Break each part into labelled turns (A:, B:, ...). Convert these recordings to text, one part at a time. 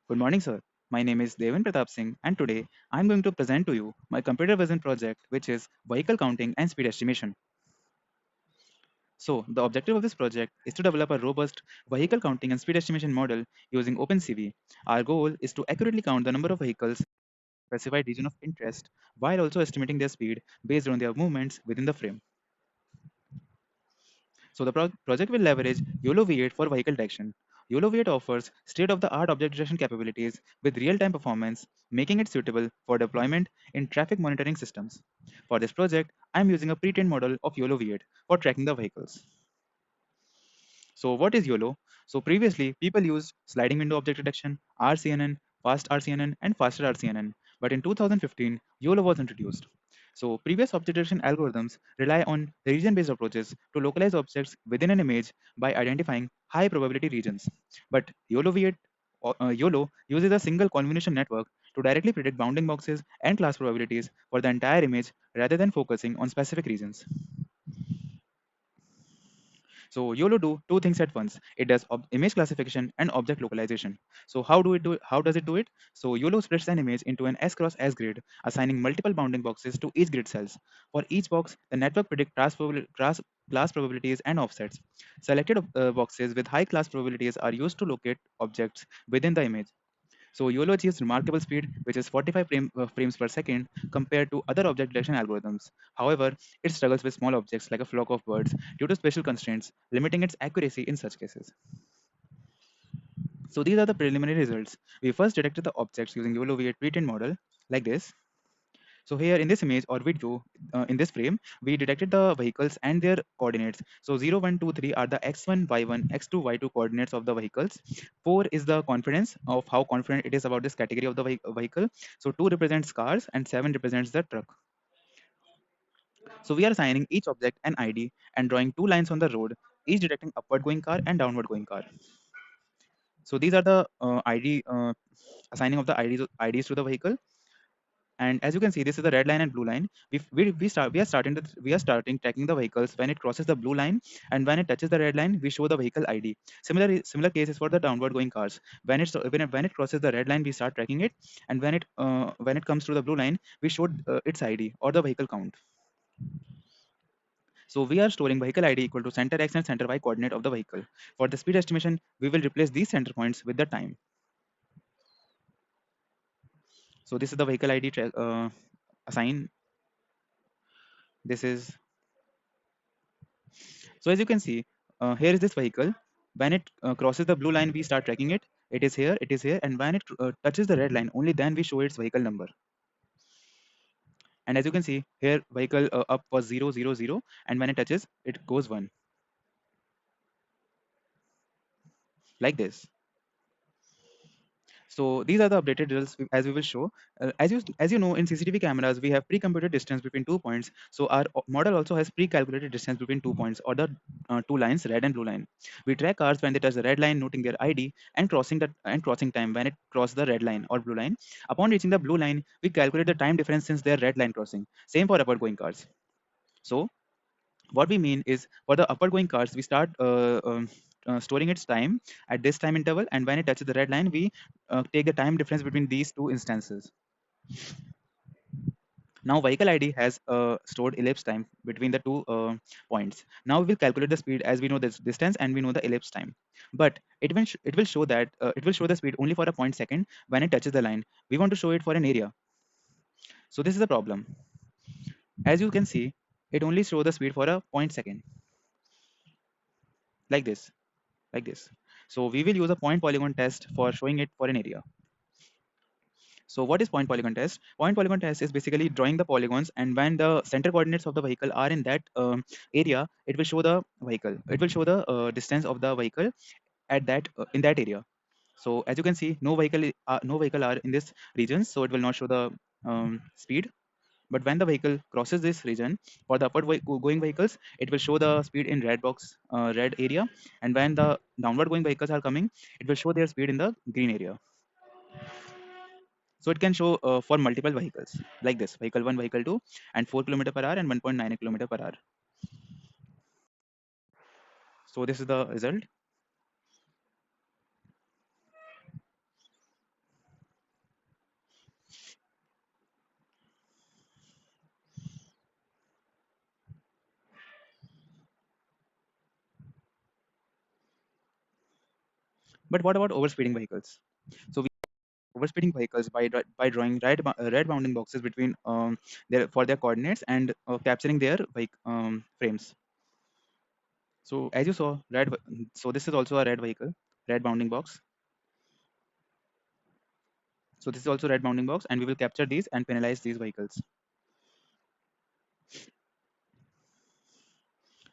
A: Good morning, sir. My name is Devin Pratap Singh, and today I'm going to present to you my computer vision project, which is vehicle counting and speed estimation. So, the objective of this project is to develop a robust vehicle counting and speed estimation model using OpenCV. Our goal is to accurately count the number of vehicles in a specified region of interest while also estimating their speed based on their movements within the frame. So the project will leverage YOLO V8 for vehicle detection. YOLO V8 offers state-of-the-art object detection capabilities with real-time performance, making it suitable for deployment in traffic monitoring systems. For this project, I am using a pre-trained model of YOLO V8 for tracking the vehicles. So what is YOLO? So previously, people used sliding window object detection, RCNN, fast RCNN, and faster RCNN. But in 2015, YOLO was introduced. So previous object detection algorithms rely on region-based approaches to localize objects within an image by identifying high probability regions. But YOLO uses a single convolution network to directly predict bounding boxes and class probabilities for the entire image rather than focusing on specific regions. So YOLO do two things at once. It does image classification and object localization. So how does it do it? So YOLO splits an image into an S cross S grid, assigning multiple bounding boxes to each grid cells. For each box, the network predicts class probabilities and offsets. Selected boxes with high class probabilities are used to locate objects within the image. So YOLO achieves remarkable speed, which is 45 frames per second compared to other object detection algorithms. However, it struggles with small objects like a flock of birds due to spatial constraints, limiting its accuracy in such cases. So these are the preliminary results. We first detected the objects using YOLO V8 pre-trained model like this. So here in this image or video, in this frame, we detected the vehicles and their coordinates. So 0, 1, 2, 3 are the x1, y1, x2, y2 coordinates of the vehicles. 4 is the confidence of how confident it is about this category of the vehicle. So 2 represents cars and 7 represents the truck. So we are assigning each object an ID and drawing two lines on the road, each detecting upward going car and downward going car. So these are the assigning of the IDs to the vehicle. And as you can see, this is the red line and blue line. We are starting tracking the vehicles when it crosses the blue line, and when it touches the red line, we show the vehicle ID. Similar cases for the downward going cars. When it crosses the red line, we start tracking it, and when it comes to the blue line, we show its ID or the vehicle count. So we are storing vehicle ID equal to center x and center y coordinate of the vehicle. For the speed estimation, we will replace these center points with the time. So this is the vehicle ID assign. This is So as you can see, here is this vehicle. When it crosses the blue line, we start tracking it. It is here, and when it touches the red line, only then we show its vehicle number. And as you can see, here vehicle up was 000, and when it touches, it goes 1, like this. So these are the updated results as we will show. As you know, in CCTV cameras, we have pre-computed distance between 2 points. So our model also has pre-calculated distance between 2 points or the two lines, red and blue line. We track cars when they touch the red line, noting their ID and crossing time when it crosses the red line or blue line. Upon reaching the blue line, we calculate the time difference since their red line crossing. Same for upward going cars. So what we mean is for the upward going cars, we start storing its time at this time interval, and when it touches the red line, we take the time difference between these two instances. Now vehicle ID has stored elapsed time between the two points. Now we will calculate the speed as we know this distance and we know the elapsed time. But it will show the speed only for a point second when it touches the line. We want to show it for an area. So this is the problem. As you can see, it only shows the speed for a point second, like this, like this. So we will use a point polygon test for showing it for an area. So what is point polygon test? Point polygon test is basically drawing the polygons, and when the center coordinates of the vehicle are in that area, it will show the vehicle. It will show the distance of the vehicle at that in that area. So as you can see, no vehicle are in this region, so it will not show the speed. But when the vehicle crosses this region, for the going vehicles, it will show the speed in red box, red area, and when the downward going vehicles are coming, it will show their speed in the green area. So it can show for multiple vehicles like this: vehicle 1, vehicle 2, and 4 km per hour and 1.9 km per hour. So this is the result. But what about overspeeding vehicles? So we overspeeding vehicles by drawing red bounding boxes between their for their coordinates and capturing their frames. So as you saw, so this is also a red vehicle, red bounding box. So this is also red bounding box, and we will capture these and penalize these vehicles.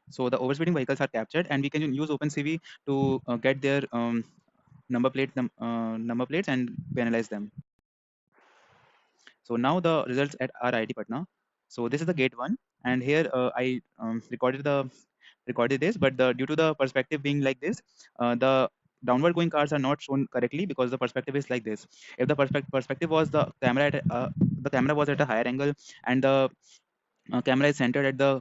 A: So the overspeeding vehicles are captured, and we can use OpenCV to get their number plates and penalize them. So now the results at our IIT Patna. So this is the gate one, and here I recorded this, but due to the perspective being like this, the downward going cars are not shown correctly because the perspective is like this. If the perspective was the camera was at a higher angle, and the camera is centered at the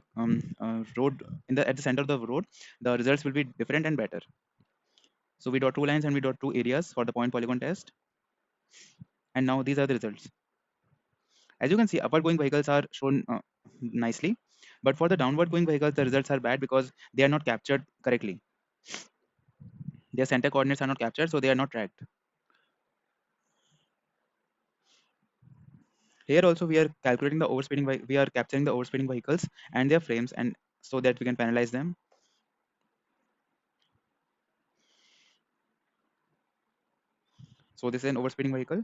A: road at the center of the road, the results will be different and better. So we draw two lines and we draw two areas for the point polygon test, and now these are the results. As you can see, upward going vehicles are shown nicely, but for the downward going vehicles, the results are bad because they are not captured correctly. Their center coordinates are not captured, so they are not tracked. Here also we are we are capturing the overspeeding vehicles and their frames, and so that we can penalize them. So this is an overspeeding vehicle.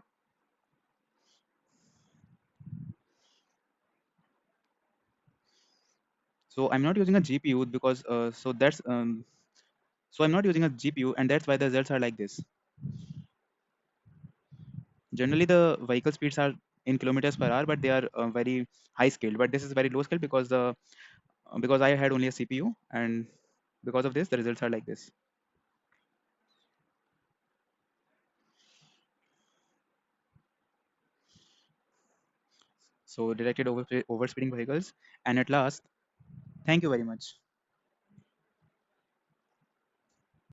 A: So I'm not using a GPU because so I'm not using a GPU, and that's why the results are like this. Generally, the vehicle speeds are in kilometers per hour, but they are very high scale. But this is very low scale because I had only a CPU, and because of this, the results are like this. So detected overspeeding vehicles, and at last, thank you very much.